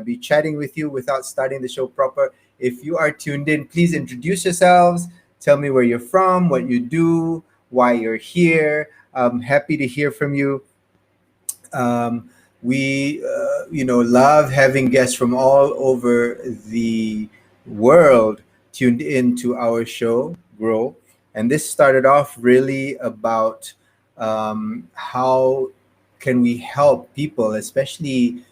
be chatting with you without starting the show proper. If you are tuned in, please introduce yourselves. Tell me where you're from, what you do, why you're here. I'm happy to hear from you. Um, we love having guests from all over the world tuned in to our show, Grow. And this started off really about how can we help people, especially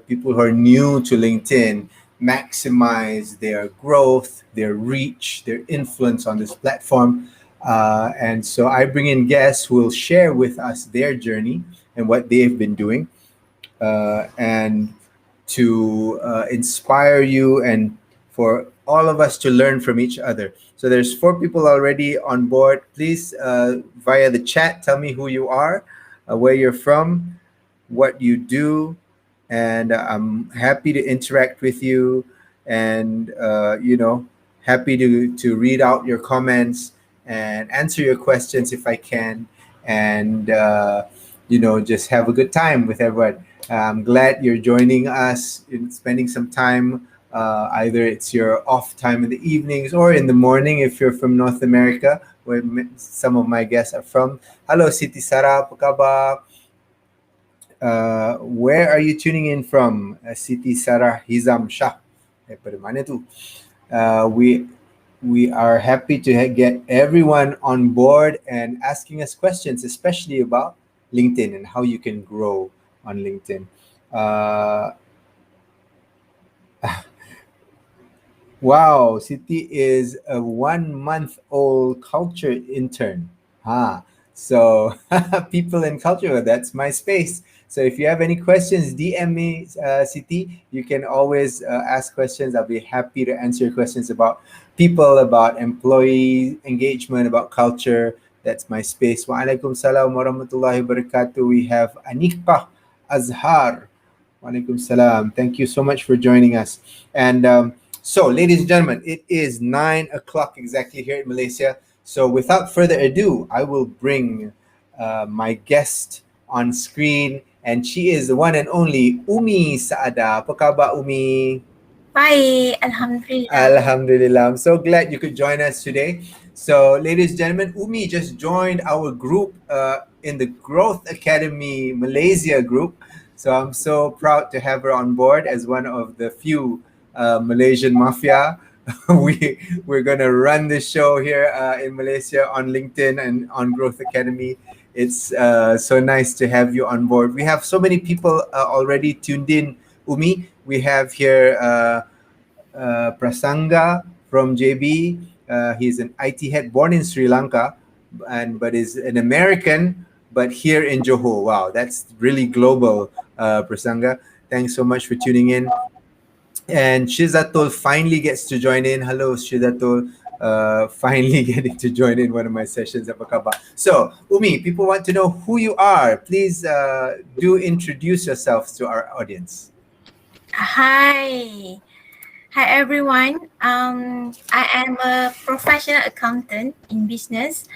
people who are new to LinkedIn, maximize their growth, their reach, their influence on this platform. And so I bring in guests who will share with us their journey and what they've been doing, and to inspire you and for all of us to learn from each other. So there's 4 people already on board. Please, via the chat, tell me who you are, where you're from, what you do, and I'm happy to interact with you, and happy to read out your comments and answer your questions if I can, and just have a good time with everyone. I'm glad you're joining us in spending some time. Either it's your off time in the evenings or in the morning if you're from North America, where some of my guests are from. Hello, Siti Sarah, apa khabar? Where are you tuning in from? Siti Sarah Hizam Shah. Daripada mana tu? We are happy to get everyone on board and asking us questions, especially about LinkedIn and how you can grow on LinkedIn. Wow, Siti is a 1-month-old culture intern. So people in culture, that's my space. So if you have any questions, DM me, Siti. You can always ask questions. I'll be happy to answer your questions about people, about employee engagement, about culture. That's my space. Waalaikum salam warahmatullahi wabarakatuh. We have Anika Azhar. Waalaikum salam. Thank you so much for joining us. And so, ladies and gentlemen, it is 9 o'clock exactly here in Malaysia. So without further ado, I will bring my guest on screen, and she is the one and only Umi Saada. Apa khabar, Umi? Baik, Alhamdulillah. Alhamdulillah. I'm so glad you could join us today. So, ladies and gentlemen, Umi just joined our group in the Growth Academy Malaysia group. So I'm so proud to have her on board as one of the few Malaysian mafia. We're gonna run this show here in Malaysia on LinkedIn and on Growth Academy. It's so nice to have you on board. We have so many people already tuned in, Umi. We have here Prasanga from JB. He's an IT head born in Sri Lanka, but is an American, but here in Johor. Wow, that's really global, Prasanga. Thanks so much for tuning in. And Shizatul finally gets to join in. Hello, Shizatul. Finally getting to join in one of my sessions. Apa khabar? So, Umi, people want to know who you are. Please do introduce yourself to our audience. Hi. Hi everyone. I am a professional accountant in business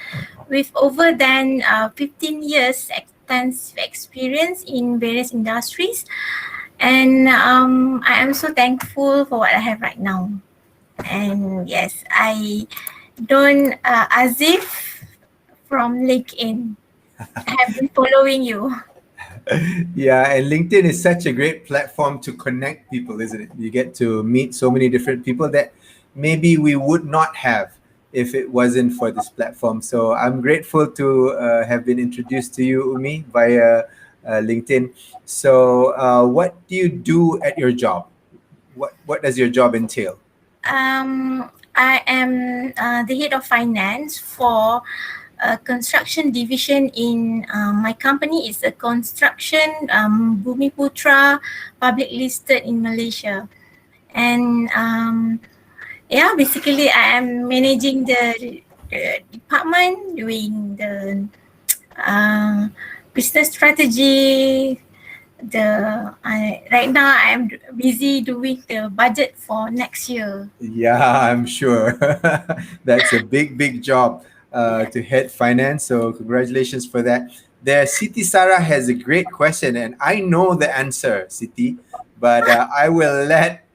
with over than 15 years extensive experience in various industries. And I am so thankful for what I have right now. And yes, I don't Azif from LinkedIn. I have been following you. Yeah, and LinkedIn is such a great platform to connect people, isn't it? You get to meet so many different people that maybe we would not have if it wasn't for this platform. So I'm grateful to have been introduced to you, Umi, via LinkedIn. So what do you do at your job? What does your job entail? I am the head of finance for construction division in my company. Is a construction Bumi Putra, public listed in Malaysia. And basically I am managing the department, doing the business strategy. Right now I am busy doing the budget for next year. Yeah, I'm sure. That's a big job to head finance. So congratulations for that. There, Siti Sarah has a great question, and I know the answer, Siti, but I will let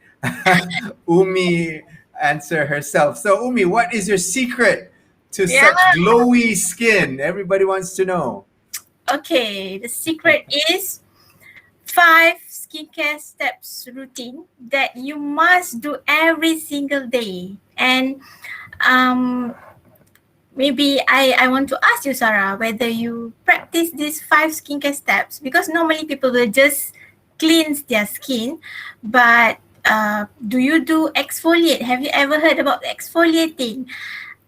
Umi answer herself. So, Umi, what is your secret to Yeah. such glowy skin? Everybody wants to know. Okay. The secret is 5 skincare steps routine that you must do every single day. And um, maybe I want to ask you, Sarah, whether you practice these 5 skincare steps, because normally people will just cleanse their skin, but do you do exfoliate? Have you ever heard about exfoliating?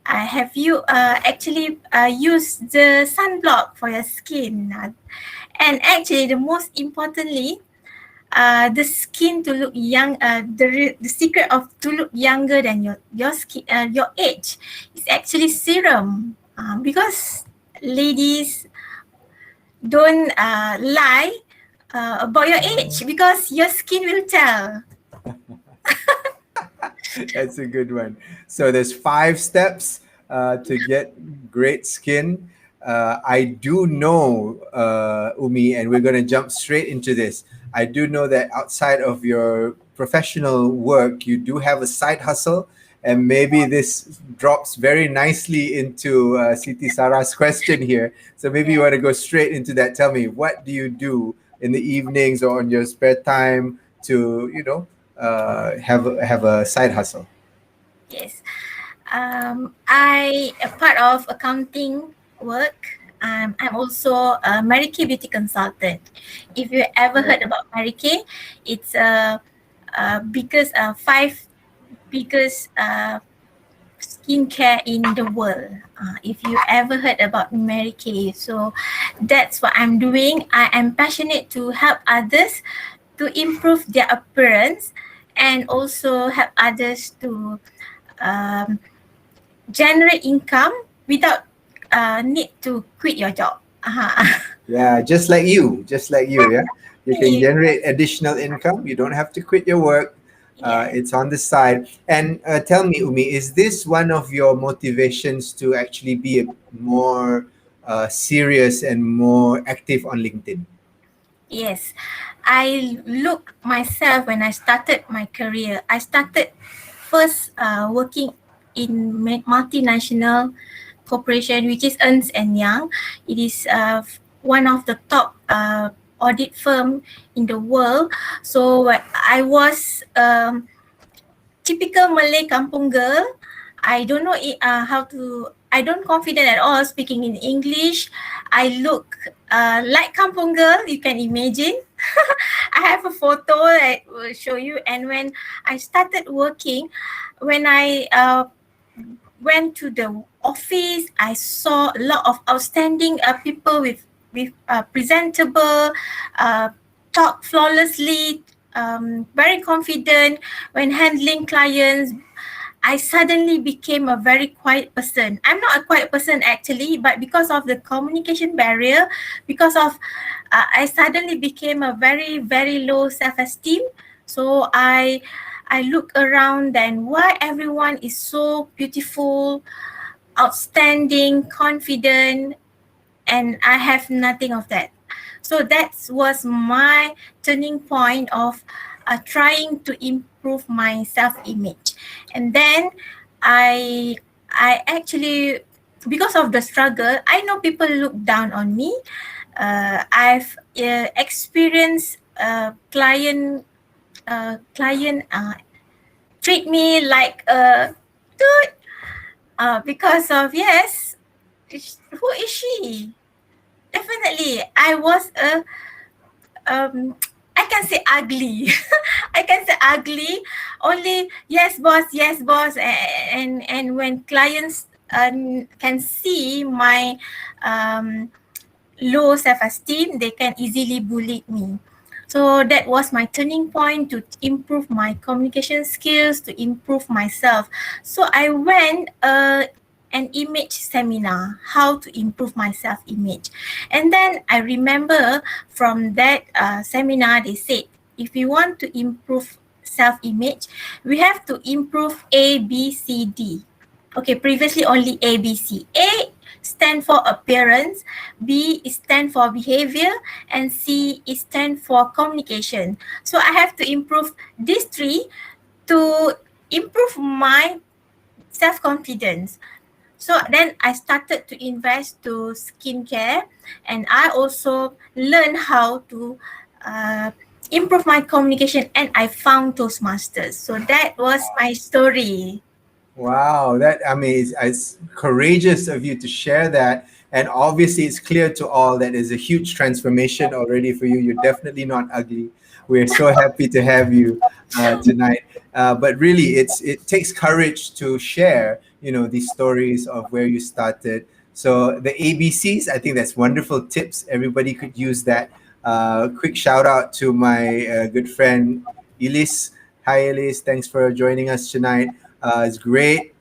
Have you actually used the sunblock for your skin? And actually, the most importantly, the skin to look young, the secret of to look younger than your skin, your age, is actually serum. Because ladies don't lie about your age, because your skin will tell. That's a good one. So there's 5 steps to get great skin. I do know, Umi, and we're going to jump straight into this. I do know that outside of your professional work, you do have a side hustle, and maybe this drops very nicely into Siti Sarah's question here. So maybe you want to go straight into that. Tell me, what do you do in the evenings or on your spare time to, have a side hustle? Yes. I a part of accounting work. I'm also a Mary Kay beauty consultant. If you ever Right. heard about Mary Kay, it's biggest five biggest skincare in the world. If you ever heard about Mary Kay, so that's what I'm doing. I am passionate to help others to improve their appearance, and also help others to um, generate income without need to quit your job. Yeah, just like you, yeah. You can generate additional income. You don't have to quit your work. Yes. It's on the side. And tell me, Umi, is this one of your motivations to actually be more serious and more active on LinkedIn? Yes, I look myself when I started my career. I started first working in multinational corporation, which is Ernst and Young. It is one of the top audit firm in the world. So I was typical Malay kampung girl. I don't know how to. I don't confident at all speaking in English. I look like kampung girl. You can imagine. I have a photo that will show you. And when I started working, when I went to the office, I saw a lot of outstanding people with presentable, uh, talk flawlessly, very confident when handling clients. I suddenly became a very quiet person. I'm not a quiet person actually, but because of the communication barrier, because of I suddenly became a very very low self-esteem. So I look around, and why everyone is so beautiful, outstanding, confident, and I have nothing of that. So that was my turning point of trying to improve my self-image. And then I I actually, because of the struggle, I know people look down on me. I've experienced client treat me like a dude because of, yes, who is she? Definitely, I was a I can say ugly. I can say ugly. Only yes boss, and when clients can see my um, low self-esteem, they can easily bully me. So that was my turning point to improve my communication skills, to improve myself. So I went an image seminar, how to improve my self-image. And then I remember from that seminar, they said, if you want to improve self-image, we have to improve A, B, C, D. Okay, previously only A, B, C. A stand for appearance, B is stand for behavior, and C is stand for communication. So I have to improve these three to improve my self-confidence. So then I started to invest to skincare, and I also learned how to uh, improve my communication, and I found Toastmasters. So that was my story. Wow, that I mean, it's courageous of you to share that, and obviously, it's clear to all that is a huge transformation already for you. You're definitely not ugly. We're so happy to have you tonight. But really, it takes courage to share, these stories of where you started. So the ABCs, I think that's wonderful tips. Everybody could use that. Quick shout out to my good friend Elise. Hi, Elise. Thanks for joining us tonight. It's great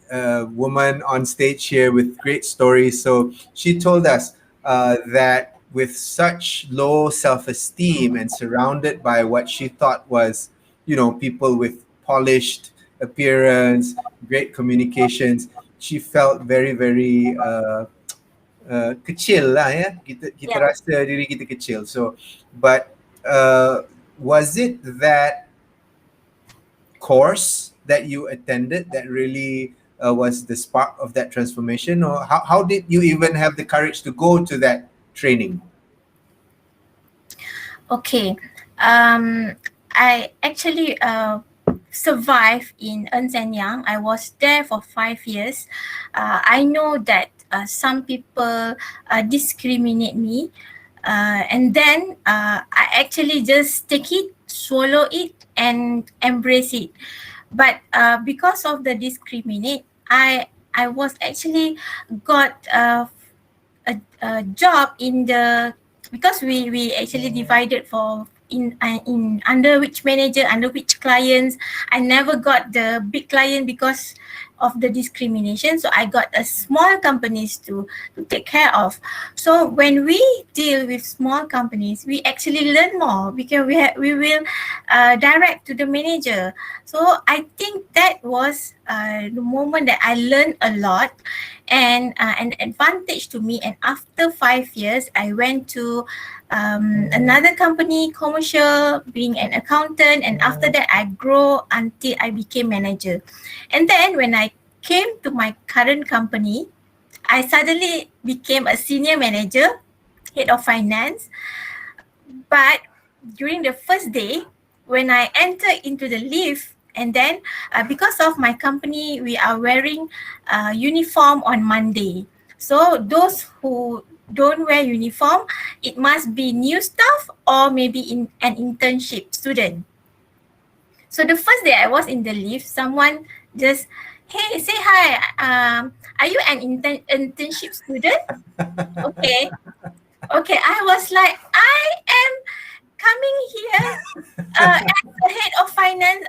woman on stage here with great stories. So she told us that with such low self-esteem and surrounded by what she thought was, people with polished appearance, great communications, she felt very, very kecil lah ya. Kita Yeah. rasa diri kita kecil. So, but was it that course that you attended that really was the spark of that transformation, or how did you even have the courage to go to that training? Okay. I actually survived in Ernst and Young. I was there for 5 years. I know that some people discriminate me, and then I actually just take it, swallow it, and embrace it. But because of the discriminate, I was actually got a job in the, because we actually divided for in under which manager, under which clients. I never got the big client because of the discrimination, so I got a small companies to take care of. So when we deal with small companies, we actually learn more because we will direct to the manager. So I think that was the moment that I learned a lot, and an advantage to me. And after 5 years, I went to another company, commercial, being an accountant, and after that, I grow until I became manager. And then when I came to my current company, I suddenly became a senior manager, head of finance. But during the first day, when I entered into the lift, and then because of my company, we are wearing uniform on Monday. So those who don't wear uniform, it must be new staff or maybe in an internship student. So the first day I was in the lift, someone just, hey, say hi. Are you an internship student? Okay. Okay. I was like, I am coming here as the head of finance.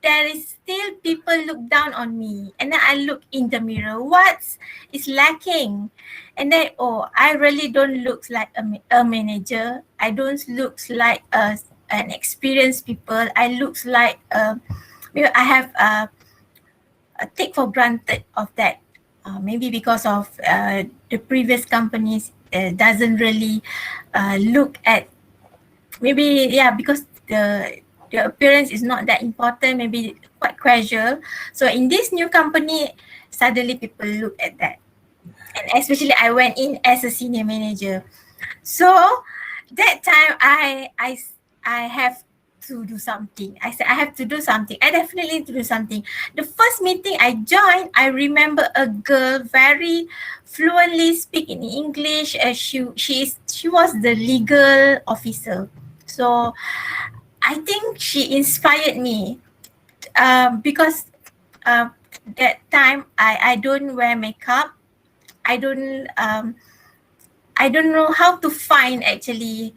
There is still people look down on me, and then I look in the mirror. What is lacking? And then, oh, I really don't look like a manager. I don't look like an experienced people. I look like I have take for granted of that. Maybe because of the previous companies doesn't really look at, maybe, yeah, because the appearance is not that important, maybe quite casual. So in this new company, suddenly people look at that. And especially I went in as a senior manager. So that time I have to do something. I said I have to do something. I definitely need to do something. The first meeting I joined, I remember a girl very fluently speaking English. She was the legal officer. So I think she inspired me because that time I don't wear makeup. I don't I don't know how to find actually.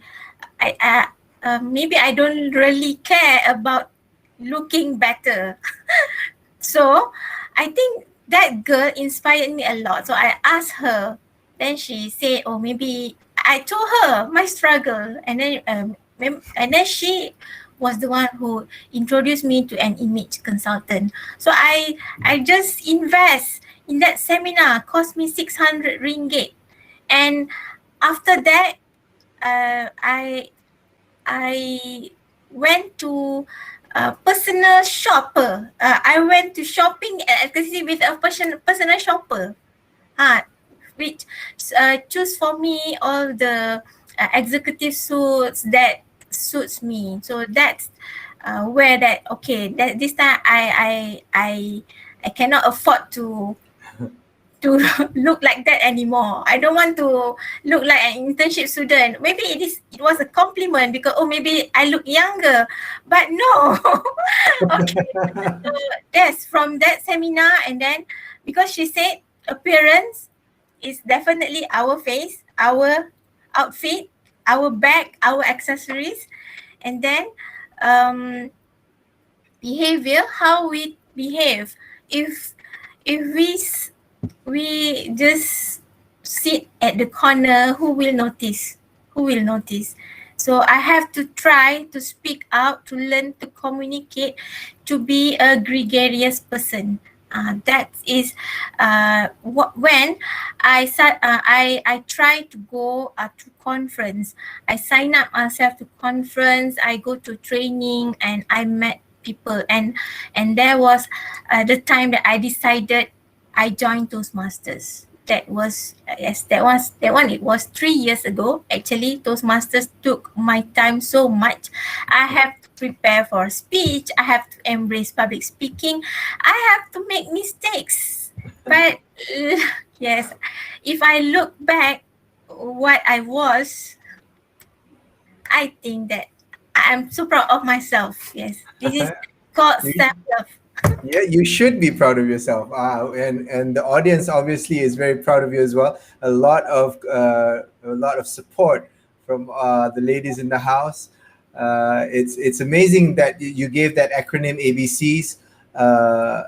Maybe I don't really care about looking better. So I think that girl inspired me a lot. So I asked her. Then she said, "Oh, maybe." I told her my struggle, and then and then she was the one who introduced me to an image consultant. So I just invest in that seminar, cost me 600 ringgit. And after that, I went to a personal shopper. I went to shopping at LKC with a personal shopper. Uh, which choose for me all the executive suits that suits me. So that's where that okay that this time I cannot afford to look like that anymore. I don't want to look like an internship student. Maybe it was a compliment because oh maybe I look younger, but no. Okay, so yes, from that seminar and then because she said appearance is definitely our face, our outfit, our bag, our accessories, and then um, behavior, how we behave. If if we just sit at the corner, who will notice? Who will notice? So I have to try to speak out, to learn to communicate, to be a gregarious person. That is when I try to go to conference. I sign up myself to conference. I go to training and I met people and there was the time that I decided I joined Toastmasters. That was yes, that one. It was 3 years ago. Actually, Toastmasters took my time so much. I have to prepare for speech. I have to embrace public speaking. I have to make mistakes. But yes, if I look back, what I was, I think that I'm so proud of myself. Yes, this is called You self love. Yeah, you should be proud of yourself, and the audience obviously is very proud of you as well. A lot of support from the ladies in the house. It's amazing that you gave that acronym ABCs: uh,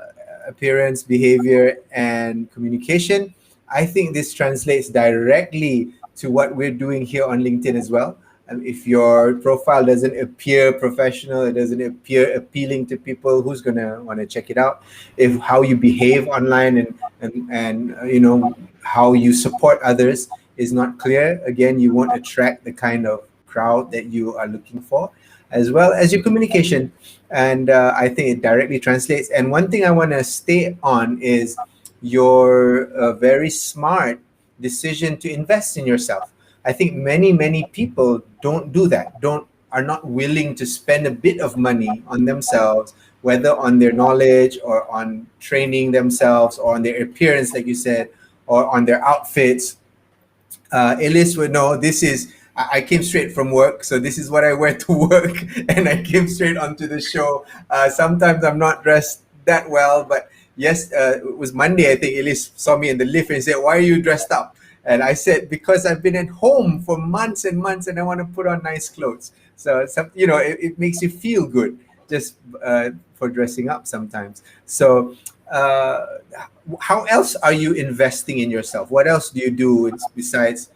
appearance, behavior, and communication. I think this translates directly to what we're doing here on LinkedIn as well. If your profile doesn't appear professional, it doesn't appear appealing to people, who's gonna want to check it out? If how you behave online and how you support others is not clear, again, you won't attract the kind of crowd that you are looking for, as well as your communication. And I think it directly translates. And one thing I want to stay on is your very smart decision to invest in yourself. I think many people don't do that. Don't Are not willing to spend a bit of money on themselves, whether on their knowledge or on training themselves or on their appearance, like you said, or on their outfits. Ellis would know this is. I came straight from work, so this is what I wear to work, and I came straight onto the show. Sometimes I'm not dressed that well, but yes, it was Monday. I think Ellis saw me in the lift and said, "Why are you dressed up?" And I said, "Because I've been at home for months and months, and I want to put on nice clothes." So it makes you feel good just for dressing up sometimes. So. How else are you investing in yourself? What else do you do besides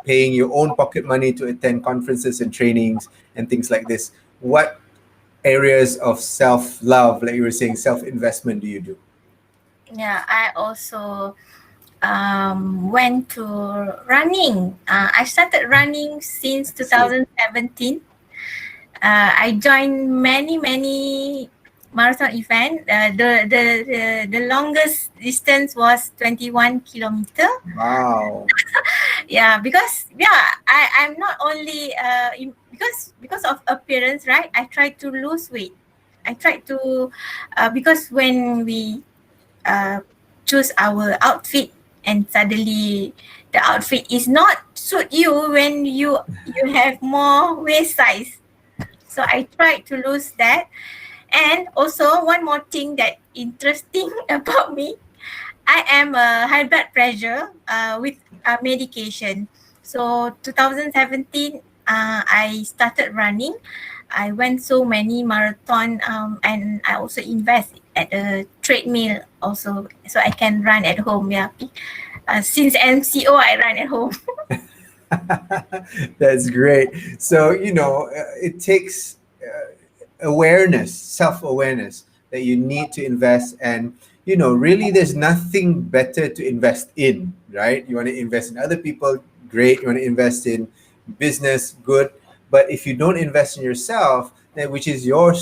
paying your own pocket money to attend conferences and trainings and things like this? What areas of self love, like you were saying, self investment, do you do? Yeah, I also went to running. I started running since Excellent. 2017. I joined many marathon event. The longest distance was 21 kilometer. Wow. Yeah, because I'm not only because of appearance, right? I tried to lose weight. I tried to because when we uh, choose our outfit and suddenly the outfit is not suit you when you have more waist size. So I tried to lose that. And also one more thing that interesting about me, I am a high blood pressure with medication. So 2017, I started running. I went so many marathon and I also invest at a treadmill also so I can run at home. Yeah, since MCO I run at home. That's great. So it takes awareness, self-awareness that you need to invest. And really there's nothing better to invest in, right? You want to invest in other people, great. You want to invest in business, good. But if you don't invest in yourself, then which is your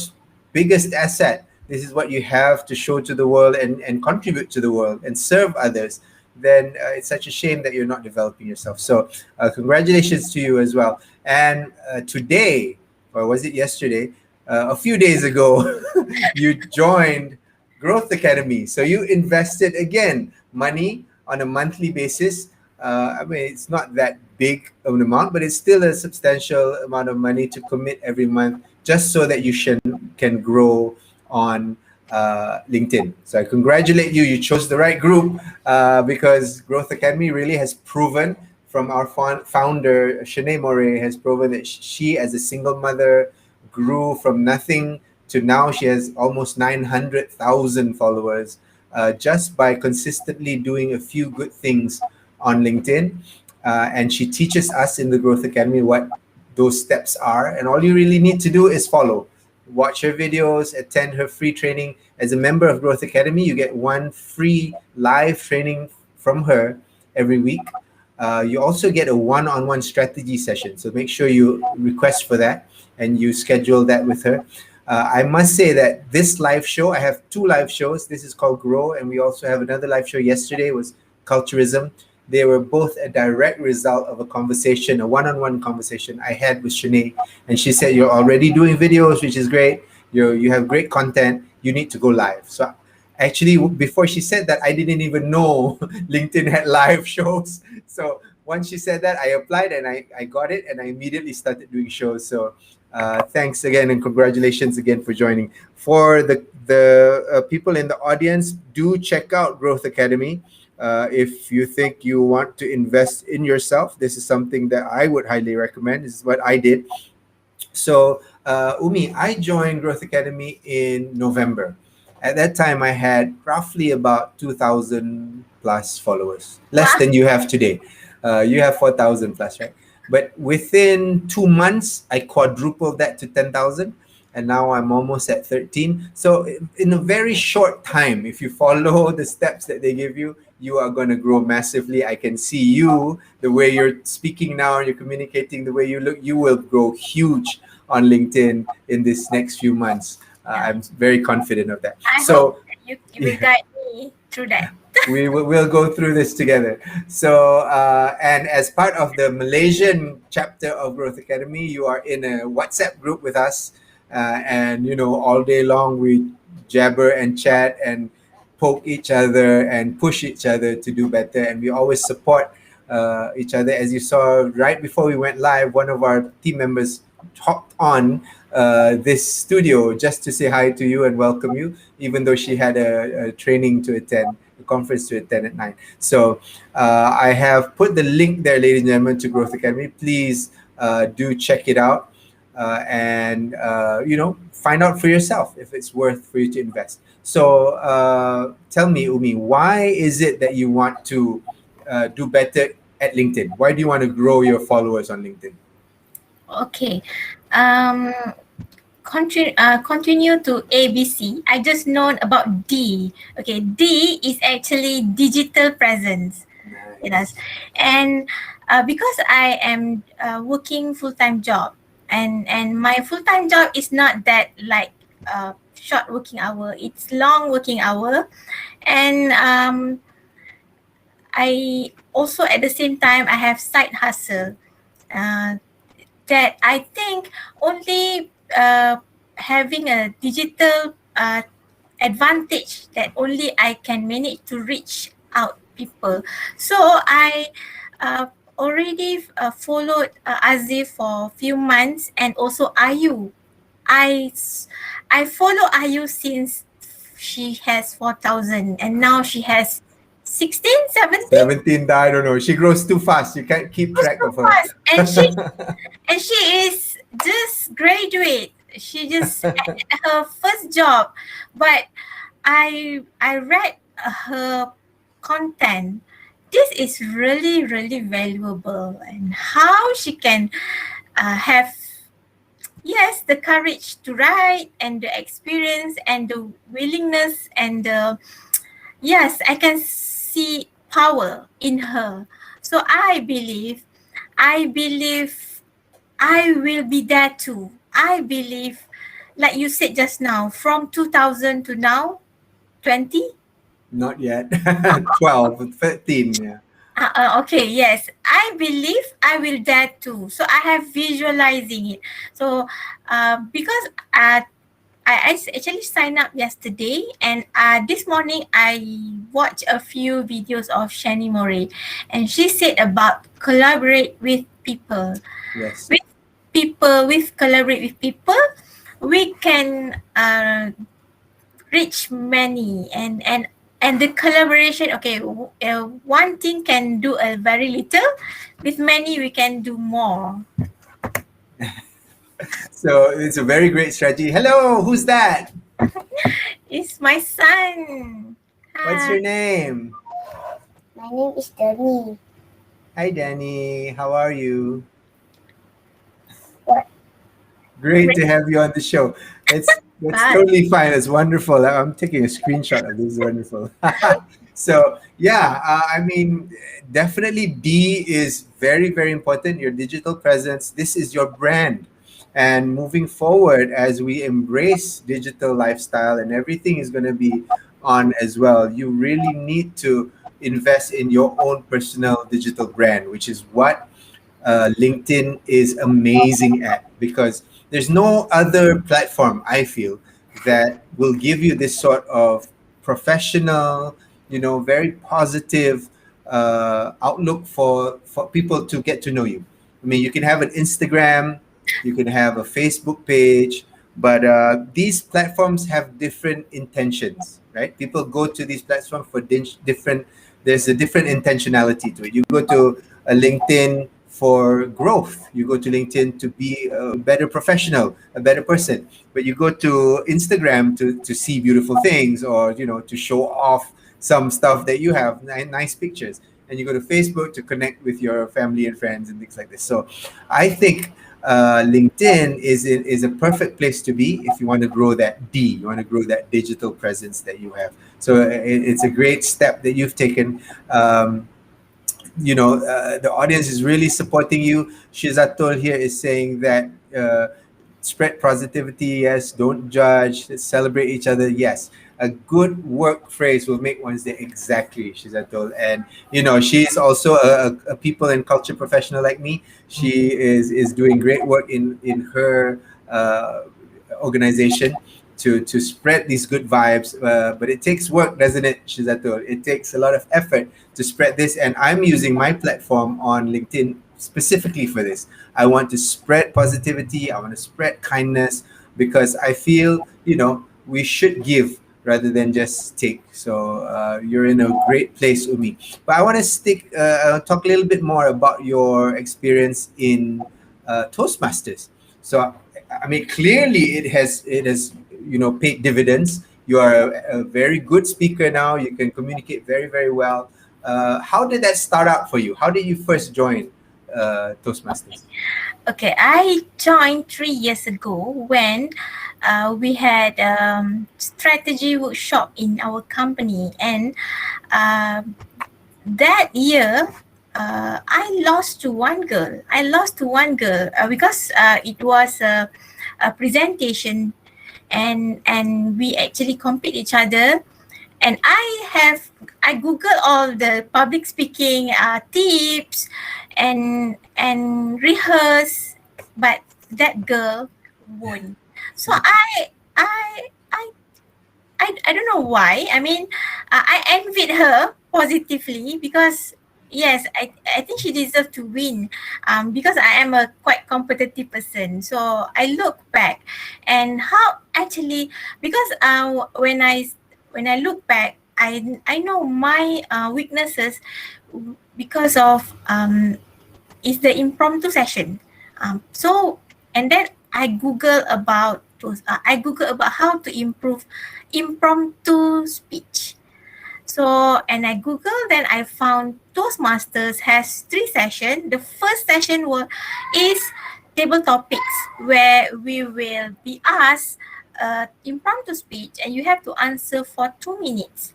biggest asset, this is what you have to show to the world and contribute to the world and serve others, then it's such a shame that you're not developing yourself. So congratulations to you as well. And today, or was it yesterday, a few days ago, you joined Growth Academy. So you invested again money on a monthly basis. I mean, it's not that big of an amount, but it's still a substantial amount of money to commit every month just so that you can grow on LinkedIn. So I congratulate you. You chose the right group because Growth Academy really has proven, from our founder, Shanae Moray, has proven that she, as a single mother, grew from nothing to now she has almost 900,000 followers just by consistently doing a few good things on LinkedIn. And she teaches us in the Growth Academy what those steps are. And all you really need to do is follow. Watch her videos, attend her free training. As a member of Growth Academy, you get one free live training from her every week. You also get a one-on-one strategy session. So make sure you request for that and you schedule that with her. I must say that this live show, I have two live shows. This is called Grow, and we also have another live show yesterday, was Culturism. They were both a direct result of a conversation, a one-on-one conversation I had with Shanae. And she said, you're already doing videos, which is great. You have great content. You need to go live. So actually, before she said that, I didn't even know LinkedIn had live shows. So once she said that, I applied and I got it, and I immediately started doing shows. So thanks again, and congratulations again for joining. For the people in the audience, do check out Growth Academy. If you think you want to invest in yourself, this is something that I would highly recommend. This is what I did. So, Umi, I joined Growth Academy in November. At that time, I had roughly about 2,000 plus followers, less than you have today. You have 4,000 plus, right? But within 2 months, I quadrupled that to 10,000. And now I'm almost at 13. So in a very short time, if you follow the steps that they give you, you are going to grow massively. I can see you, the way you're speaking now, you're communicating, the way you look, you will grow huge on LinkedIn in this next few months. I'm very confident of that. I hope you will guide me through that. We'll go through this together. So, and as part of the Malaysian chapter of Growth Academy, you are in a WhatsApp group with us. And all day long we jabber and chat and poke each other and push each other to do better, and we always support each other. As you saw right before we went live, one of our team members hopped on this studio just to say hi to you and welcome you, even though she had a training to attend, a conference to attend at 9. So I have put the link there, ladies and gentlemen, to Growth Academy. Please do check it out. And find out for yourself if it's worth for you to invest. So tell me, Umi, why is it that you want to do better at LinkedIn? Why do you want to grow your followers on LinkedIn? Okay. Continue to ABC. I just known about D. Okay, D is actually digital presence. Yes. And because I am working full-time job, and my full-time job is not that like short working hour, it's long working hour. And I also at the same time I have side hustle that I think only having a digital advantage that only I can manage to reach out people. So I already followed Azif for a few months, and also Ayu. I follow Ayu since she has 4,000 and now she has 16, 17? 17, I don't know. She grows too fast. You can't keep track of her. And she is just graduate. She just at her first job. But I read her content. This is really, really valuable, and how she can have yes, the courage to write and the experience and the willingness and the, yes, I can see power in her. So I believe I will be there too. I believe, like you said just now, from 2000 to now, 20. Not yet. 12, 13. Yeah. Okay, yes. I believe I will dare too. So I have visualizing it. So because actually signed up yesterday, and this morning I watched a few videos of Shani Moray, and she said about collaborate with people. Yes. With with collaborate with people, we can reach many, and the collaboration, okay, one thing can do a very little, with many we can do more. So it's a very great strategy. Hello, who's that? It's my son. What's Hi. your name? My name is Danny. Hi, Danny. How are you? What? Great to have you on the show. It's Hi. totally fine. It's wonderful. I'm taking a screenshot of this. It's wonderful. So yeah, I mean, definitely D is very very important. Your digital presence. This is your brand, and moving forward as we embrace digital lifestyle and everything is going to be on as well. You really need to invest in your own personal digital brand, which is what LinkedIn is amazing at, because there's no other platform I feel that will give you this sort of professional, very positive outlook for people to get to know you. I mean, you can have an Instagram, you can have a Facebook page, but these platforms have different intentions, right? People go to these platforms for different. There's a different intentionality to it. You go to a LinkedIn for growth. You go to LinkedIn to be a better professional, a better person. But you go to Instagram to see beautiful things, or to show off some stuff that you have, nice pictures. And you go to Facebook to connect with your family and friends and things like this. So I think LinkedIn is a perfect place to be if you want to grow that D, you want to grow that digital presence that you have. So it's a great step that you've taken. The audience is really supporting you. Shizatul here is saying that spread positivity, yes, don't judge, let's celebrate each other, yes. A good work phrase will make one's day, exactly, Shizatul. And she's also a people and culture professional like me. She is doing great work in her organization to spread these good vibes. But it takes work, doesn't it, Shizatul? It takes a lot of effort to spread this. And I'm using my platform on LinkedIn specifically for this. I want to spread positivity. I want to spread kindness, because I feel, we should give rather than just take. So you're in a great place, Umi. But I want to talk a little bit more about your experience in Toastmasters. So, I mean, clearly it has paid dividends. You are a very good speaker now. You can communicate very very well. How did that start out for you? How did you first join Toastmasters? Okay, I joined 3 years ago when we had strategy workshop in our company, and that year I lost to one girl. Because it was a presentation, and we actually compete each other, and I google all the public speaking tips, and rehearse, but that girl won. So I don't know why. I mean, I envied her positively, because yes, I think she deserved to win. Because I am a quite competitive person. So I look back, and how actually, because when I look back, I know my weaknesses, because of is the impromptu session. So, and then I Google about how to improve impromptu speech. So, and I Google, then I found Toastmasters has 3 sessions. The first session is table topics where we will be asked impromptu speech and you have to answer for 2 minutes.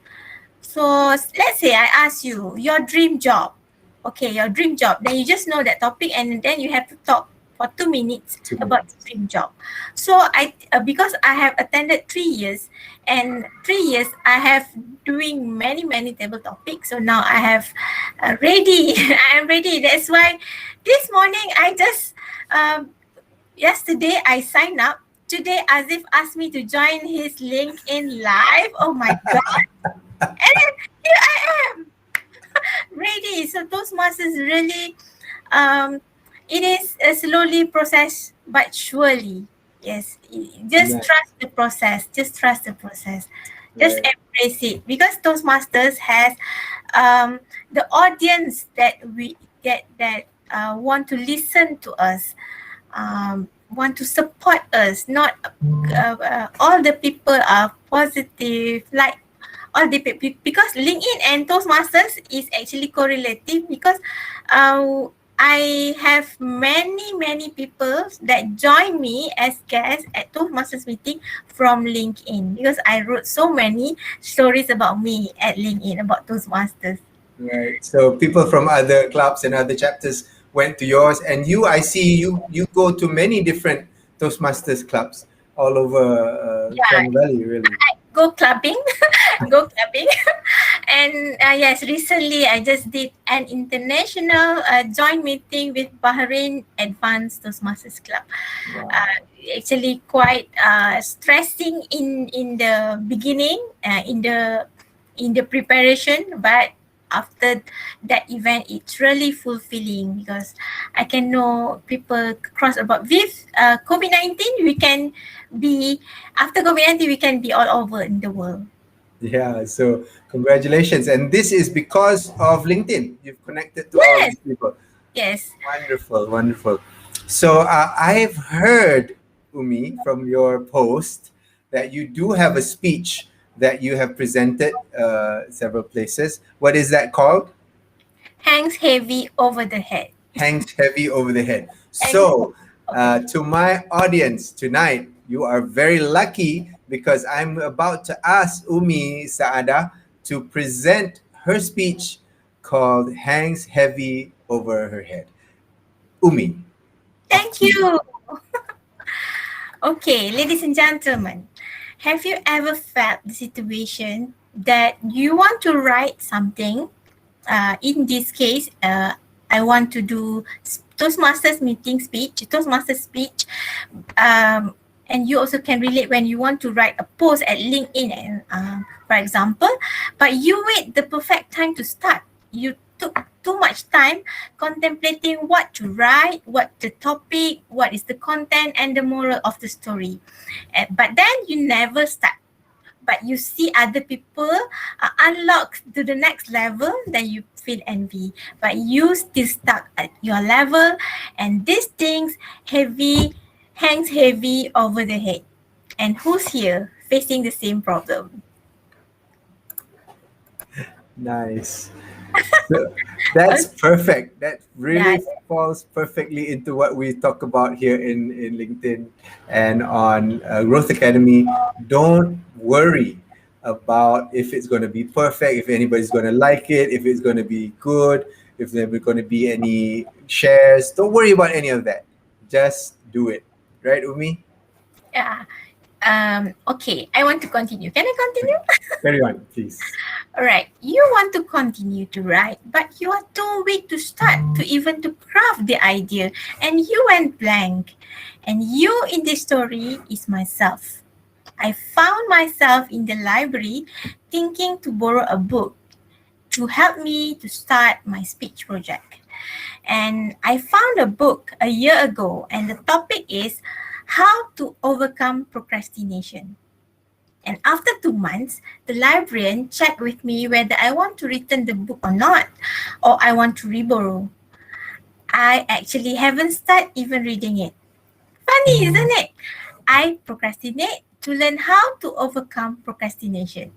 So let's say I ask you your dream job. Okay, your dream job. Then you just know that topic and then you have to talk for 2 minutes 2 minutes. about the dream job. So because I have attended 3 years and 3 years I have doing many table topics. So now I have ready. I am ready. That's why this morning I just yesterday I signed up. Today Azif asked me to join his LinkedIn live. Oh my god. And then here I am ready. So Toastmasters really it is a slowly process but surely. Yes. Just Nice. trust the process. Just trust the process. Just Right. embrace it. Because Toastmasters has the audience that want to listen to us, want to support us. Not all the people are positive, like all the people, because LinkedIn and Toastmasters is actually correlative because I have many people that join me as guests at Toastmasters meeting from LinkedIn because I wrote so many stories about me at LinkedIn about Toastmasters. Right. So people from other clubs and other chapters went to yours, and I see you go to many different Toastmasters clubs all over Yeah, Klang Valley, really. go clubbing, go clubbing. And yes, recently I just did an international joint meeting with Bahrain Advanced Toastmasters Club. Wow. Actually quite stressing in the beginning, in the preparation, but after that event it's really fulfilling because I can know people across about with COVID-19 we can be after COVID-19 we can be all over in the world. Yeah. So congratulations, and this is because of LinkedIn. You've connected to all Yes, these people. yes. Wonderful, wonderful. So I've heard, Umi, from your post that you do have a speech that you have presented several places. What is that called? Hangs heavy over the head. Hangs heavy over the head. Hangs So, over the to my audience tonight, you are very lucky because I'm about to ask Umi Saada to present her speech called Hangs Heavy Over Her Head. Umi, off Thank to you. you. Okay, ladies and gentlemen, have you ever felt the situation that you want to write something? In this case, I want to do Toastmasters meeting speech, Toastmasters speech, and you also can relate when you want to write a post at LinkedIn, and for example, but you wait the perfect time to start. You took too much time contemplating what to write, what the topic, what is the content, and the moral of the story. But then you never start. But you see other people unlock to the next level, then you feel envy. But you still stuck at your level, and these things hangs heavy over the head. And who's here facing the same problem? Nice. So that's Okay. perfect. That Yeah, really falls perfectly into what we talk about here in LinkedIn and on Growth Academy. Don't worry about if it's going to be perfect, if anybody's going to like it, if it's going to be good, if there's going to be any shares. Don't worry about any of that. Just do it. Right, Umi? yeah. Okay, I want to continue. Can I continue? Carry on, please. Alright, you want to continue to write, but you are too weak to start, to even to craft the idea, and you went blank. And you in this story is myself. I found myself in the library thinking to borrow a book to help me to start my speech project. And I found a book a year ago, and the topic is How to Overcome Procrastination. And after 2 months, the librarian checked with me whether I want to return the book or not, or I want to reborrow. I actually haven't started even reading it. Funny, isn't it? I procrastinate to learn how to overcome procrastination.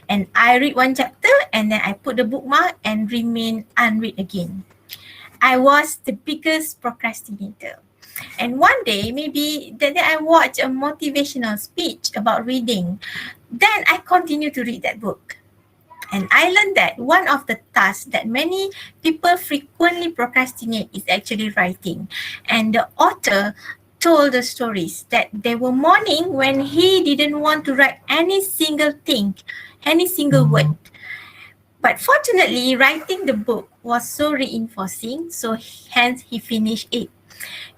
And I read one chapter and then I put the bookmark and remain unread again. I was the biggest procrastinator. And one day, maybe that day I watch a motivational speech about reading. Then I continue to read that book. And I learned that one of the tasks that many people frequently procrastinate is actually writing. And the author told the stories that there were mornings when he didn't want to write any single thing, any single word. But fortunately, writing the book was so reinforcing, so hence he finished it.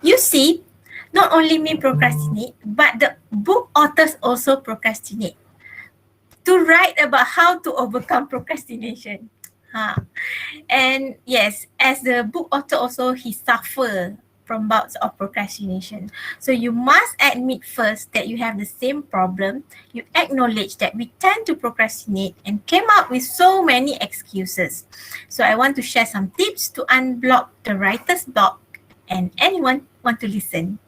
You see, not only me procrastinate, but the book authors also procrastinate to write about how to overcome procrastination. Ha. And yes, as the book author also, he suffer from bouts of procrastination. So you must admit first that you have the same problem. You acknowledge that we tend to procrastinate and came up with so many excuses. So I want to share some tips to unblock the writer's block, and anyone want to listen.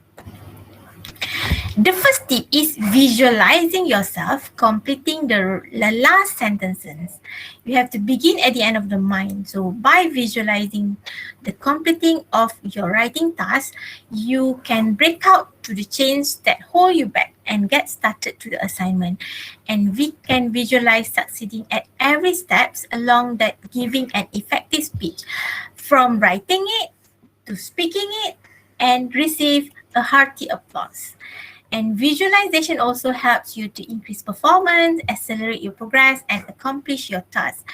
The first tip is visualizing yourself completing the last sentences. You have to begin at the end of the mind. So by visualizing the completing of your writing task, you can break out to the chains that hold you back and get started to the assignment. And we can visualize succeeding at every steps along that giving an effective speech, from writing it to speaking it and receive a hearty applause. And visualization also helps you to increase performance, accelerate your progress, and accomplish your task.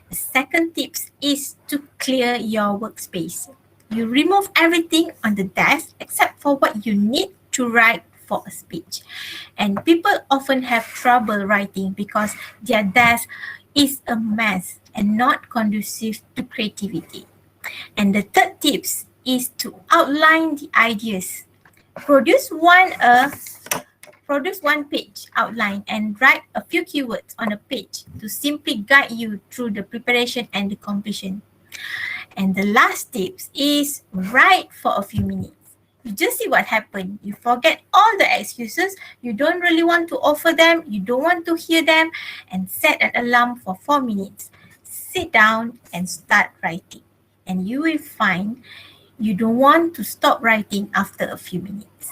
The second tip is to clear your workspace. You remove everything on the desk except for what you need to write for a speech. And people often have trouble writing because their desk is a mess and not conducive to creativity. And the third tip is to outline the ideas. Produce one page outline and write a few keywords on a page to simply guide you through the preparation and the completion. And the last tip is write for a few minutes. You just see what happened. You forget all the excuses. You don't really want to offer them. You don't want to hear them, and set an alarm for 4 minutes. Sit down and start writing. And you will find you don't want to stop writing after a few minutes.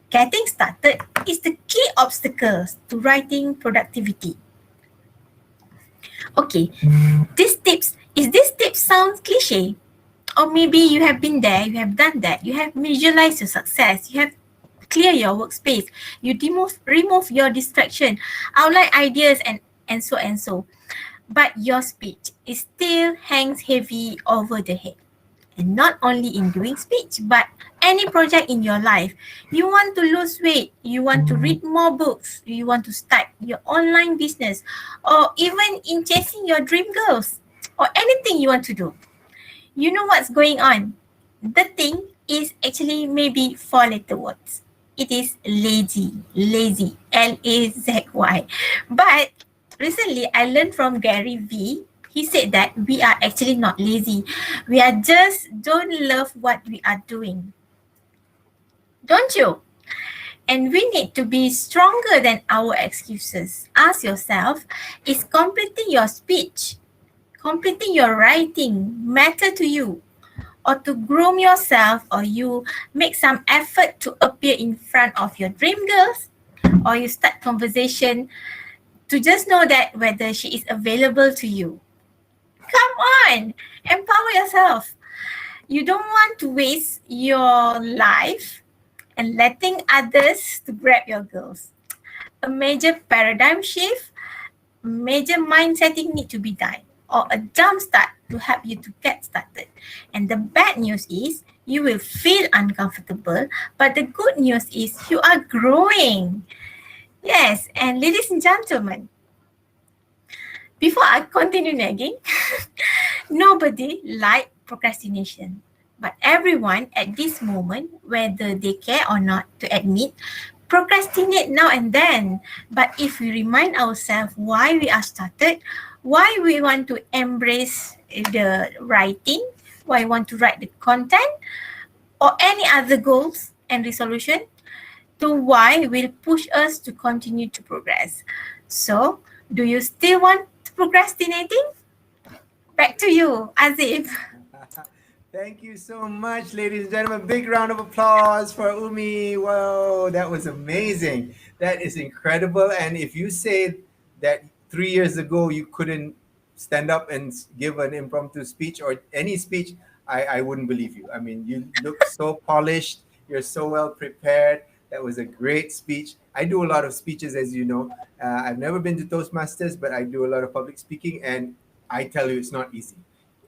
Getting started is the key obstacle to writing productivity. Okay, this tip sounds cliche? Or maybe you have been there, you have done that, you have visualized your success, you have clear your workspace, you remove your distraction, outline ideas and so. But your speech still hangs heavy over the head. And not only in doing speech, but any project in your life. You want to lose weight, you want to read more books, you want to start your online business, or even in chasing your dream goals, or anything you want to do. You know what's going on. The thing is actually maybe 4-letter words. It is lazy, Lazzy. But recently I learned from Gary V. He said that we are actually not lazy. We are just don't love what we are doing. Don't you? And we need to be stronger than our excuses. Ask yourself, is completing your speech, completing your writing matter to you? Or to groom yourself, or you make some effort to appear in front of your dream girls? Or you start conversation to just know that whether she is available to you? Come on, empower yourself. You don't want to waste your life and letting others to grab your girls. A major paradigm shift, major mindsetting need to be done, or a jump start to help you to get started. And the bad news is you will feel uncomfortable, but the good news is you are growing. Yes, and ladies and gentlemen, before I continue nagging, nobody likes procrastination. But everyone at this moment, whether they care or not to admit, procrastinate now and then. But if we remind ourselves why we are started, why we want to embrace the writing, why we want to write the content, or any other goals and resolution, to why will push us to continue to progress. So, do you still want procrastinating? Back to you, Azif. Thank you so much, ladies and gentlemen. Big round of applause for Umi. Whoa, that was amazing. That is incredible. And if you say that 3 years ago you couldn't stand up and give an impromptu speech or any speech, I wouldn't believe you. I mean, you look so polished. You're so well prepared. That was a great speech. I do a lot of speeches, as you know. I've never been to Toastmasters, but I do a lot of public speaking, and I tell you, it's not easy.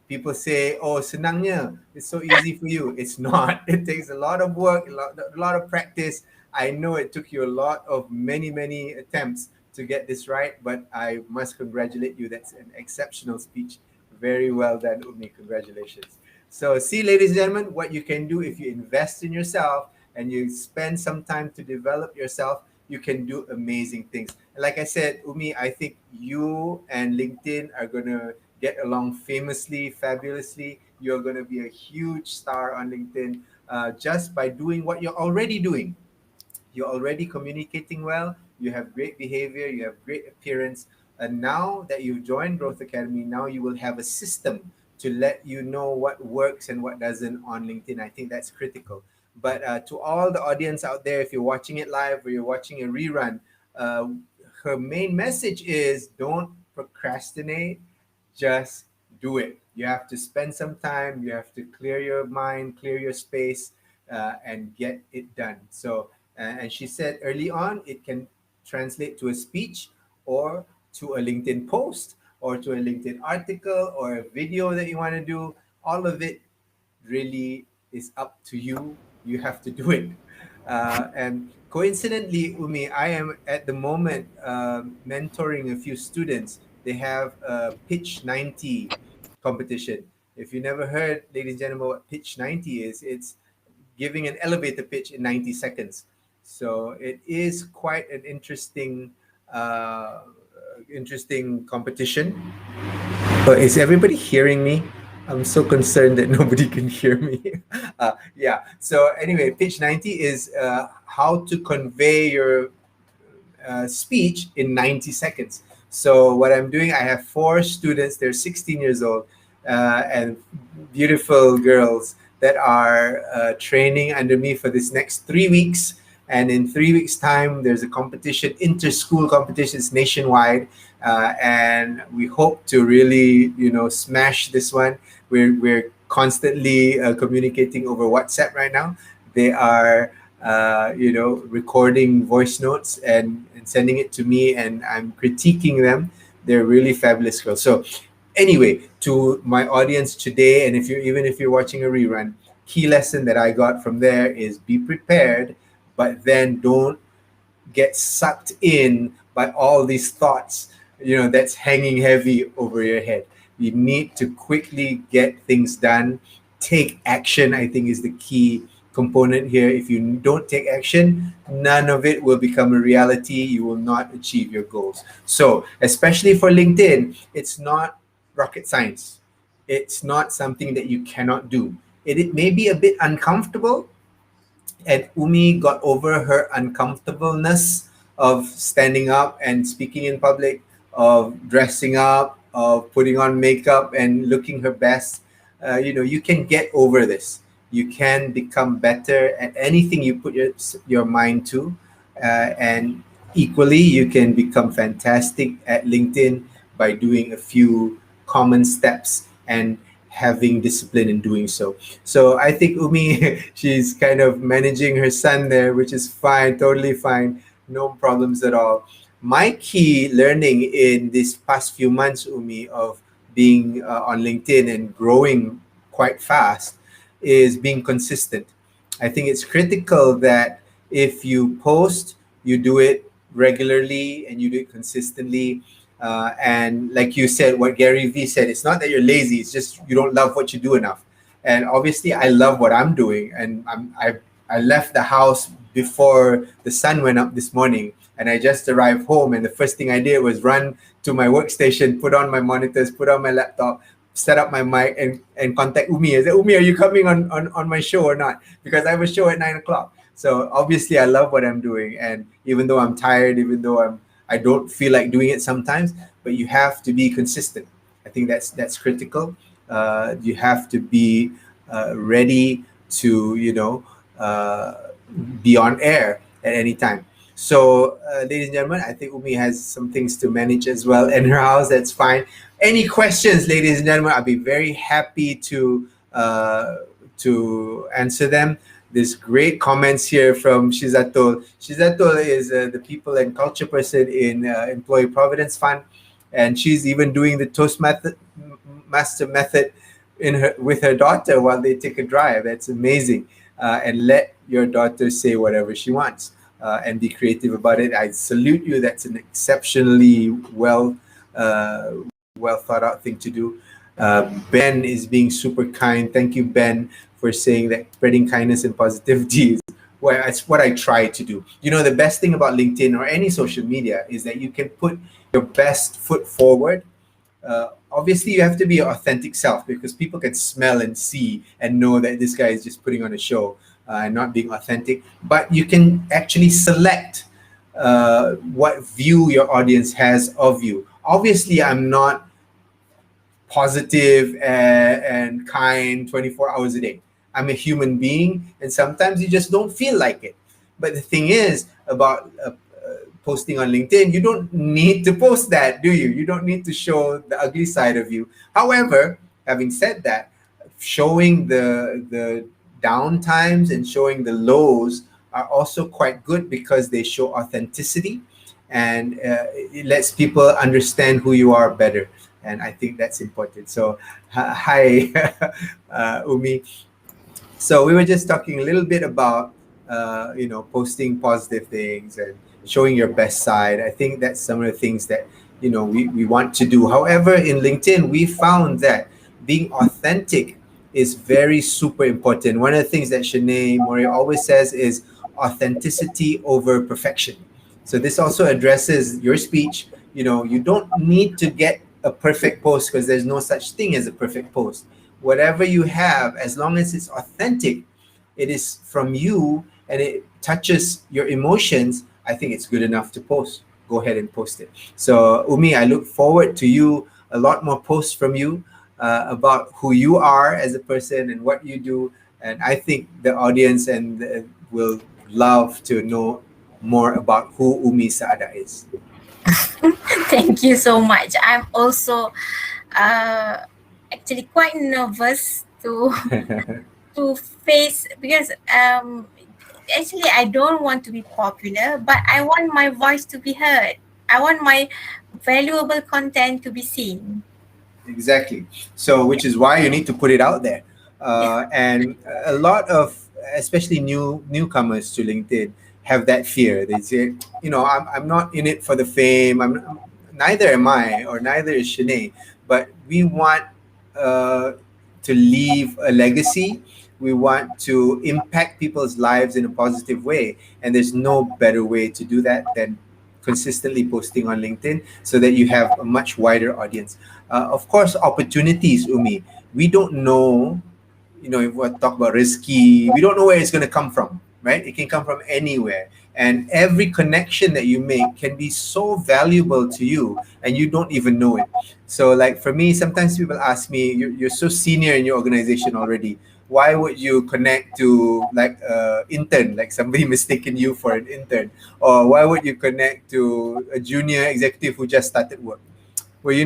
People say, "Oh, senangnya, it's so easy for you." It's not. It takes a lot of work, a lot of practice. I know it took you a lot of many attempts to get this right, but I must congratulate you. That's an exceptional speech. Very well done, Umi. Congratulations. So, see, ladies and gentlemen, what you can do if you invest in yourself and you spend some time to develop yourself, you can do amazing things. Like I said, Umi, I think you and LinkedIn are gonna get along famously, fabulously. You're going to be a huge star on LinkedIn just by doing what you're already doing. You're already communicating well. You have great behavior. You have great appearance. And now that you've joined Growth Academy, now you will have a system to let you know what works and what doesn't on LinkedIn. I think that's critical. But to all the audience out there, if you're watching it live or you're watching a rerun, uh, her main message is don't procrastinate, just do it. You have to spend some time, you have to clear your mind, clear your space, and get it done. So, and she said early on, it can translate to a speech or to a LinkedIn post or to a LinkedIn article or a video that you want to do. All of it really is up to you. You have to do it. And coincidentally, Umi, I am at the moment mentoring a few students. They have a Pitch 90 competition. If you never heard, ladies and gentlemen, what Pitch 90 is, it's giving an elevator pitch in 90 seconds. So it is quite an interesting competition. Is everybody hearing me? I'm so concerned that nobody can hear me. Yeah. So anyway, pitch 90 is how to convey your speech in 90 seconds. So what I'm doing, I have four students. They're 16 years old and beautiful girls that are training under me for this next 3 weeks. And in 3 weeks' time, there's a competition, inter-school competitions nationwide, and we hope to really, smash this one. We're constantly communicating over WhatsApp right now. They are recording voice notes and sending it to me, and I'm critiquing them. They're really fabulous girls. So, anyway, to my audience today, and if you're watching a rerun, key lesson that I got from there is be prepared, but then don't get sucked in by all these thoughts, that's hanging heavy over your head. You need to quickly get things done. Take action, I think, is the key component here. If you don't take action, none of it will become a reality. You will not achieve your goals. So, especially for LinkedIn, it's not rocket science. It's not something that you cannot do. It may be a bit uncomfortable, and Umi got over her uncomfortableness of standing up and speaking in public, of dressing up, of putting on makeup and looking her best. You can get over this. You can become better at anything you put your mind to, and equally, you can become fantastic at LinkedIn by doing a few common steps and having discipline in doing so. So I think Umi, she's kind of managing her son there, which is fine, totally fine, no problems at all. My key learning in this past few months, Umi, of being on LinkedIn and growing quite fast is being consistent. I think it's critical that if you post, you do it regularly and you do it consistently. And like you said, what Gary Vee said, it's not that you're lazy, it's just you don't love what you do enough. And obviously, I love what I'm doing. And I left the house before the sun went up this morning. And I just arrived home. And the first thing I did was run to my workstation, put on my monitors, put on my laptop, set up my mic, and contact Umi. I said, Umi, are you coming on my show or not? Because I have a show at 9 o'clock. So obviously, I love what I'm doing. And even though I'm tired, even though I don't feel like doing it sometimes, but you have to be consistent. I think that's critical. You have to be ready to, be on air at any time. So, ladies and gentlemen, I think Umi has some things to manage as well in her house. That's fine. Any questions, ladies and gentlemen? I'll be very happy to answer them. There's great comments here from Shizatol. Shizatol is the people and culture person in Employee Providence Fund, and she's even doing the Master method in her with her daughter while they take a drive. That's amazing. And let your daughter say whatever she wants and be creative about it. I salute you. That's an exceptionally well thought out thing to do. Ben is being super kind. Thank you, Ben, for saying that spreading kindness and positivity is it's what I try to do. The best thing about LinkedIn or any social media is that you can put your best foot forward. Obviously, you have to be your authentic self because people can smell and see and know that this guy is just putting on a show and not being authentic. But you can actually select what view your audience has of you. Obviously, I'm not positive and kind 24 hours a day. I'm a human being, and sometimes you just don't feel like it. But the thing is about posting on LinkedIn, you don't need to post that, do you? You don't need to show the ugly side of you. However, having said that, showing the down times and showing the lows are also quite good because they show authenticity, and it lets people understand who you are better. And I think that's important. So, hi, Umi. So we were just talking a little bit about, posting positive things and showing your best side. I think that's some of the things that, we want to do. However, in LinkedIn, we found that being authentic is very super important. One of the things that Shanae Mori always says is authenticity over perfection. So this also addresses your speech. You don't need to get a perfect post because there's no such thing as a perfect post. Whatever you have, as long as it's authentic, it is from you and it touches your emotions, I think it's good enough to post. Go ahead and post it. So, Umi, I look forward to a lot more posts from you about who you are as a person and what you do. And I think the audience will love to know more about who Umi Saada is. Thank you so much. I'm also actually quite nervous to face because actually I don't want to be popular, but I want my voice to be heard. I want my valuable content to be seen. Exactly. So, which is why you need to put it out there. And a lot of, especially newcomers to LinkedIn, have that fear. They say, I'm not in it for the fame. Neither am I, or neither is Shanae. But we want to leave a legacy. We want to impact people's lives in a positive way. And there's no better way to do that than consistently posting on LinkedIn so that you have a much wider audience. Of course, opportunities, Umi. We don't know, if we talk about risky, we don't know where it's going to come from, right? It can come from anywhere. And every connection that you make can be so valuable to you and you don't even know it. So like for me, sometimes people ask me, you're so senior in your organization already. Why would you connect to like intern, like somebody mistaken you for an intern? Or why would you connect to a junior executive who just started work? Well, you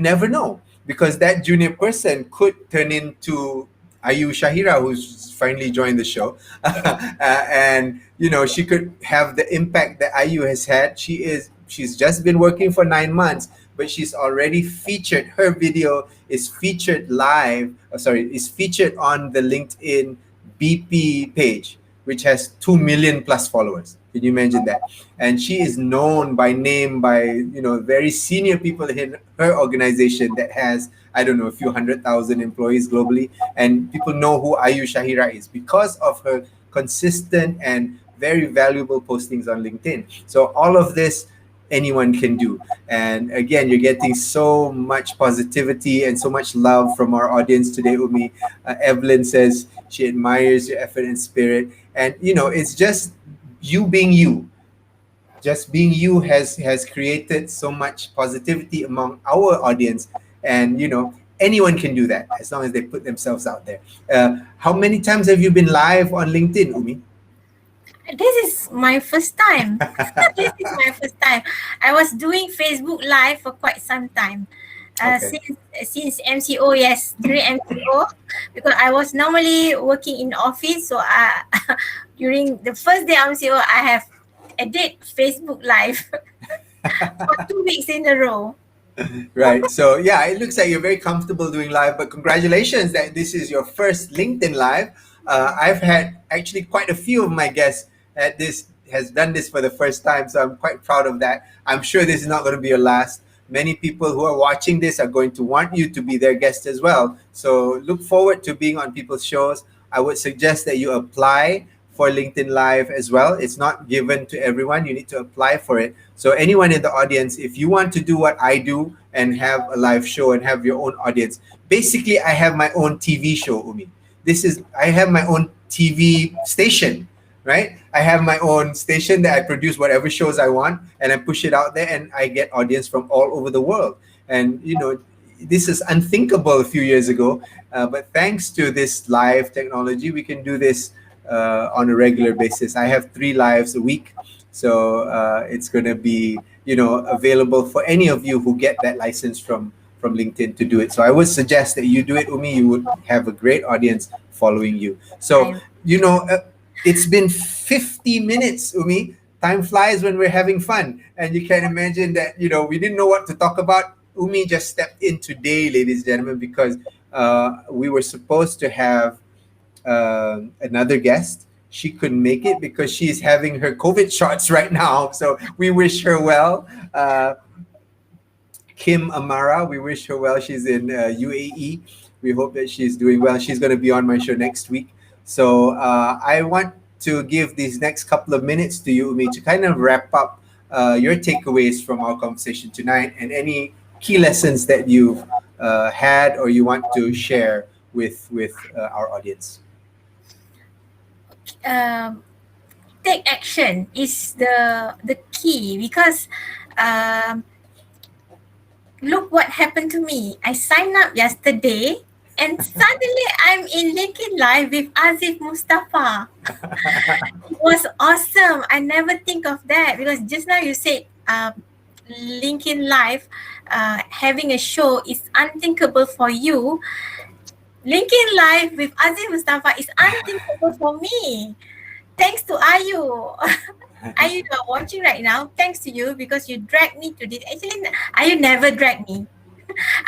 never know because that junior person could turn into Ayu Shahira, who's finally joined the show, and she could have the impact that Ayu has had. She's just been working for 9 months, but she's already featured. Her video is featured is featured on the LinkedIn BP page, which has 2 million plus followers. Can you imagine that? And she is known by name by very senior people in her organization that has, I don't know, a few 100,000 employees globally, and people know who Ayu Shahira is because of her consistent and very valuable postings on LinkedIn. So all of this anyone can do. And again, you're getting so much positivity and so much love from our audience today, Umi. Evelyn says she admires your effort and spirit. And, it's just you being you. Just being you has created so much positivity among our audience. And, anyone can do that as long as they put themselves out there. How many times have you been live on LinkedIn, Umi? This is my first time. This is my first time. I was doing Facebook Live for quite some time. Okay. Since MCO, yes, during MCO, because I was normally working in office, so during the first day MCO, I have did Facebook Live for 2 weeks in a row. Right. So yeah, it looks like you're very comfortable doing live, but congratulations that this is your first LinkedIn live. I've had actually quite a few of my guests at this has done this for the first time, so I'm quite proud of that. I'm sure this is not going to be your last. Many people who are watching this are going to want you to be their guest as well. So look forward to being on people's shows. I would suggest that you apply for LinkedIn Live as well. It's not given to everyone. You need to apply for it. So anyone in the audience, if you want to do what I do and have a live show and have your own audience, basically I have my own TV show, Umi. I have my own TV station, right? I have my own station that I produce whatever shows I want and I push it out there and I get audience from all over the world. And, this is unthinkable a few years ago. But thanks to this live technology, we can do this on a regular basis. I have 3 lives a week. So it's going to be, available for any of you who get that license from LinkedIn to do it. So I would suggest that you do it, Umi. You would have a great audience following you. So, it's been 50 minutes, Umi. Time flies when we're having fun. And you can imagine that, we didn't know what to talk about. Umi just stepped in today, ladies and gentlemen, because we were supposed to have another guest. She couldn't make it because she's having her COVID shots right now. So we wish her well. Kim Amara, we wish her well. She's in UAE. We hope that she's doing well. She's going to be on my show next week. So I want to give these next couple of minutes to you, Umi, to kind of wrap up your takeaways from our conversation tonight and any key lessons that you've had or you want to share with our audience. Take action is the key, because look what happened to me. I signed up yesterday and suddenly I'm in LinkedIn Live with Azif Mustafa. It was awesome. I never think of that, because just now you said LinkedIn Live, having a show is unthinkable for you. LinkedIn Live with Azif Mustafa is unthinkable for me. Thanks to Ayu. Ayu, you are watching right now. Thanks to you, because you dragged me to this. Actually, Ayu never dragged me.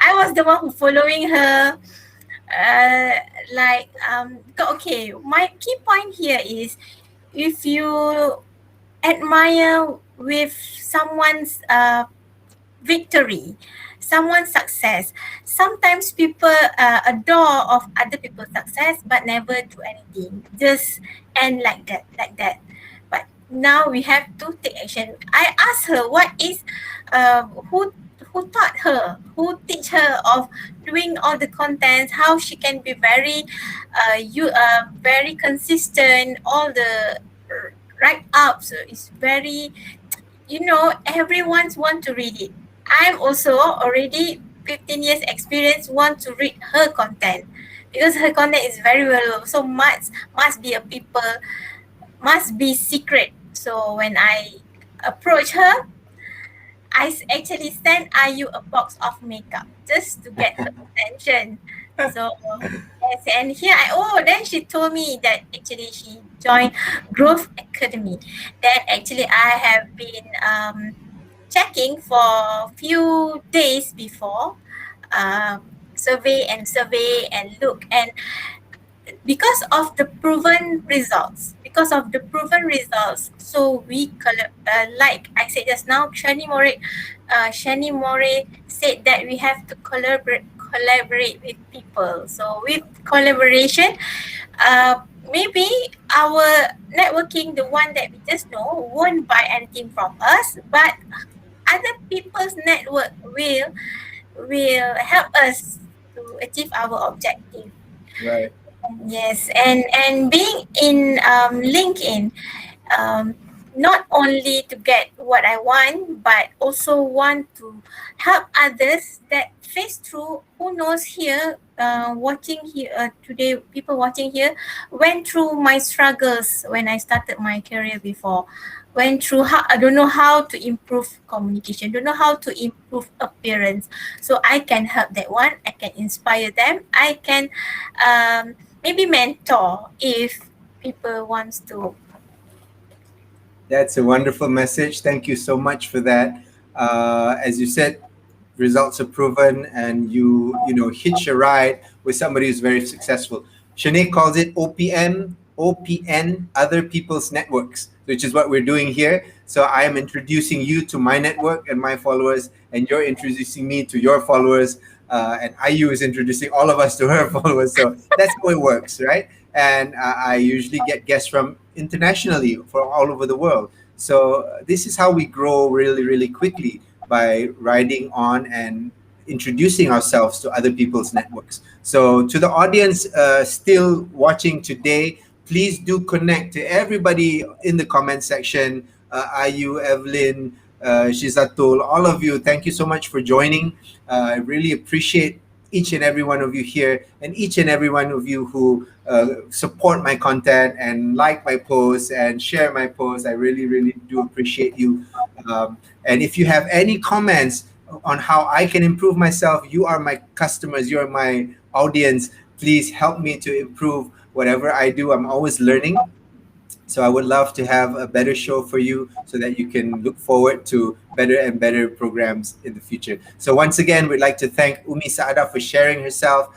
I was the one who following her. Okay, my key point here is, if you admire with someone's victory, someone's success, sometimes people adore of other people's success but never do anything, just end like that. But now we have to take action. I asked her what is who taught her, who teach her of doing all the contents, how she can be very very consistent, all the write-ups is very, everyone's want to read it. I'm also already 15 years experience, want to read her content, because her content is very valuable. So must be a people, must be secret. So when I approach her, I actually sent Ayu a box of makeup just to get her attention. So yes, and here then she told me that actually she joined Growth Academy. That actually I have been checking for a few days before, survey and look, and because of the proven results, so we like I said just now, Shani More said that we have to collaborate with people. So with collaboration, maybe our networking, the one that we just know, won't buy anything from us, but other people's network will help us to achieve our objective. Right. Yes, and being in LinkedIn, not only to get what I want, but also want to help others that face through. Who knows here, watching here today, people watching here went through my struggles when I started my career before. Went through how I don't know how to improve communication, don't know how to improve appearance. So I can help that one. I can inspire them. I can maybe mentor if people wants to. That's a wonderful message. Thank you so much for that. As you said, results are proven, and you know hitch a ride with somebody who's very successful. Shanae calls it OPN, other people's networks, which is what we're doing here. So I am introducing you to my network and my followers, and you're introducing me to your followers, and IU is introducing all of us to her followers. So that's how it works, right? And I usually get guests from internationally, from all over the world. So this is how we grow really, really quickly, by riding on and introducing ourselves to other people's networks. So to the audience still watching today, please do connect to everybody in the comment section. Ayu, Evelyn, Shizatul, all of you, thank you so much for joining. I really appreciate each and every one of you here, and each and every one of you who support my content and like my posts and share my posts. I really, really do appreciate you. And if you have any comments on how I can improve myself, you are my customers, you are my audience. Please help me to improve whatever I do. I'm always learning. So I would love to have a better show for you, so that you can look forward to better and better programs in the future. So once again, we'd like to thank Umi Saada for sharing herself,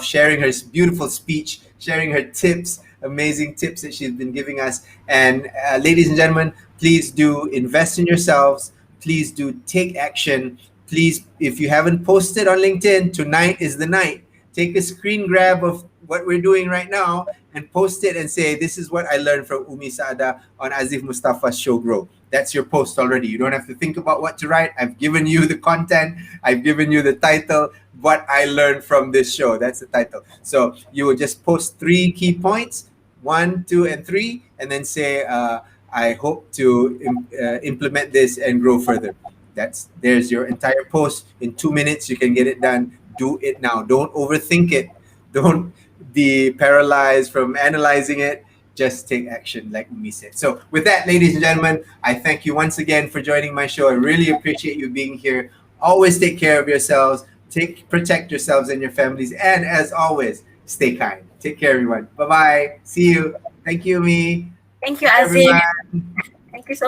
sharing her beautiful speech, sharing her tips, amazing tips that she's been giving us. And ladies and gentlemen, please do invest in yourselves. Please do take action. Please, if you haven't posted on LinkedIn, tonight is the night. Take a screen grab of what we're doing right now and post it and say, this is what I learned from Umi Saada on Azif Mustafa's show Grow. That's your post already. You don't have to think about what to write. I've given you the content. I've given you the title, what I learned from this show. That's the title. So you will just post 3 key points, 1, 2, and 3, and then say, I hope to implement this and grow further. There's your entire post. In 2 minutes, you can get it done. Do it now. Don't overthink it. Don't be paralyzed from analyzing it. Just take action, like Umi said. So with that, ladies and gentlemen, I thank you once again for joining my show. I really appreciate you being here. Always take care of yourselves. Protect yourselves and your families. And as always, stay kind. Take care, everyone. Bye-bye. See you. Thank you, Umi. Thank you, Bye, Azim. everyone.